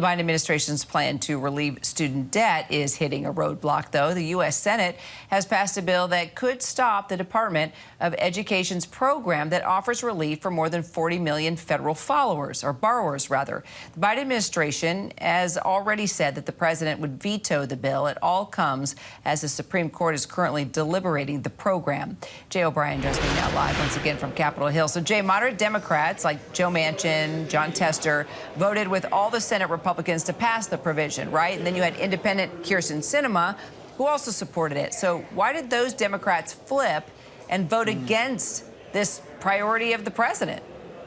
The Biden administration's plan to relieve student debt is hitting a roadblock, though. The U.S. Senate has passed a bill that could stop the Department of Education's program that offers relief for more than 40 million federal borrowers. The Biden administration has already said that the president would veto the bill. It all comes as the Supreme Court is currently deliberating the program. Jay O'Brien joins me now live once again from Capitol Hill. So, Jay, moderate Democrats like Joe Manchin, John Tester voted with all the Senate Republicans to pass the provision, right? And then you had independent Kirsten Sinema, who also supported it. So why did those Democrats flip and vote against this priority of the president?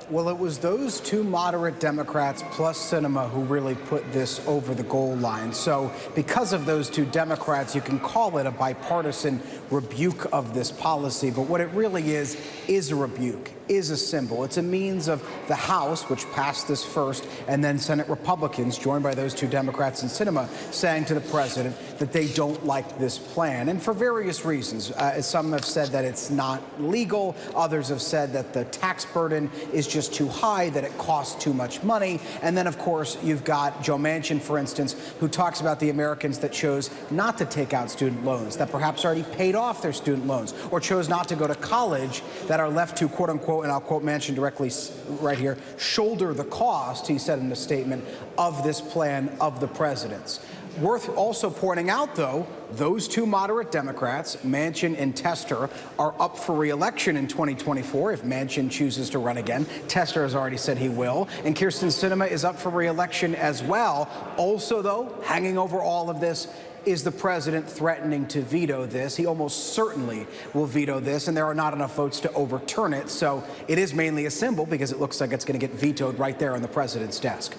Well, it was those two moderate Democrats plus Sinema who really put this over the goal line. So because of those two Democrats, you can call it a bipartisan rebuke of this policy. But what it really is a rebuke, is a symbol. It's a means of the House, which passed this first, and then Senate Republicans, joined by those two Democrats and Sinema, saying to the president that they don't like this plan. And for various reasons. Some have said that it's not legal. Others have said that the tax burden is just too high, that it costs too much money. And then, of course, you've got Joe Manchin, for instance, who talks about the Americans that chose not to take out student loans, that perhaps already paid off their student loans, or chose not to go to college, that are left to, quote unquote, and I'll quote Manchin directly right here, shoulder the cost, he said in a statement, of this plan of the president's. Worth also pointing out, though, those two moderate Democrats, Manchin and Tester, are up for re-election in 2024 if Manchin chooses to run again. Tester has already said he will. And Kirsten Sinema is up for re-election as well. Also, though, hanging over all of this is the president threatening to veto this. He almost certainly will veto this, and there are not enough votes to overturn it. So it is mainly a symbol because it looks like it's going to get vetoed right there on the president's desk.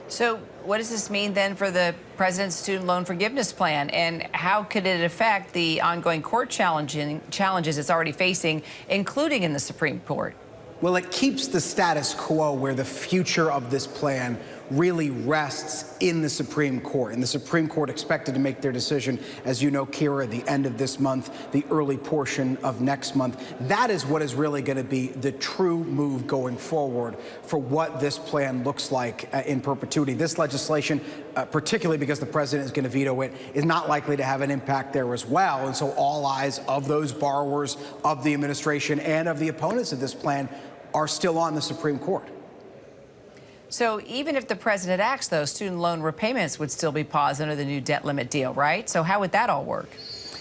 So what does this mean then for the president's student loan forgiveness plan, and how could it affect the ongoing court challenges it's already facing, including in the Supreme Court? Well, it keeps the status quo where the future of this plan really rests in the Supreme Court. And the Supreme Court expected to make their decision, as you know, Kira, at the end of this month, the early portion of next month. That is what is really going to be the true move going forward for what this plan looks like in perpetuity. This legislation, particularly because the president is going to veto it, is not likely to have an impact there as well. And so all eyes of those borrowers, of the administration, and of the opponents of this plan are still on the Supreme Court. So even if the president acts, though, student loan repayments would still be paused under the new debt limit deal, right? So how would that all work?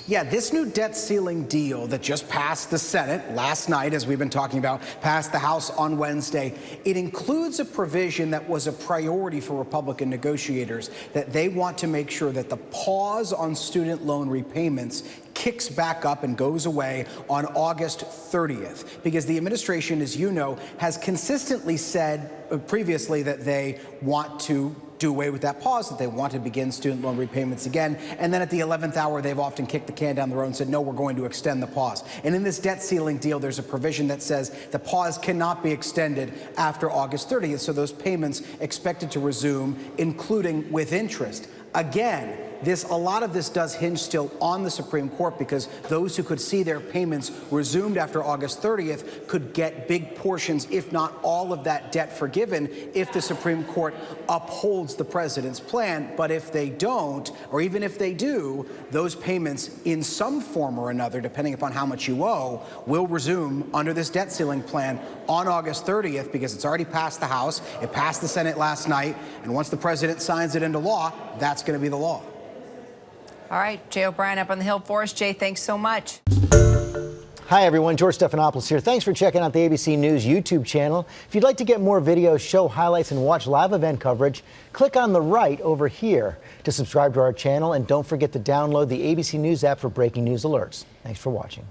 Yeah, this new debt ceiling deal that just passed the Senate last night, as we've been talking about, passed the House on Wednesday, it includes a provision that was a priority for Republican negotiators, that they want to make sure that the pause on student loan repayments kicks back up and goes away on August 30th, because the administration, as you know, has consistently said previously that they want to do away with that pause, that they want to begin student loan repayments again. And then at the 11th hour, they've often kicked the can down the road and said, no, we're going to extend the pause. And in this debt ceiling deal, there's a provision that says the pause cannot be extended after August 30th. So those payments expected to resume, including with interest. Again, a lot of this does hinge still on the Supreme Court, because those who could see their payments resumed after August 30th could get big portions, if not all of that debt forgiven, if the Supreme Court upholds the president's plan. But if they don't, or even if they do, those payments in some form or another, depending upon how much you owe, will resume under this debt ceiling plan on August 30th, because it's already passed the House, it passed the Senate last night, and once the president signs it into law, that's going to be the law. All right, Jay O'Brien up on the Hill for us. Jay, thanks so much. Hi, everyone. George Stephanopoulos here. Thanks for checking out the ABC News YouTube channel. If you'd like to get more videos, show highlights, and watch live event coverage, click on the right over here to subscribe to our channel. And don't forget to download the ABC News app for breaking news alerts. Thanks for watching.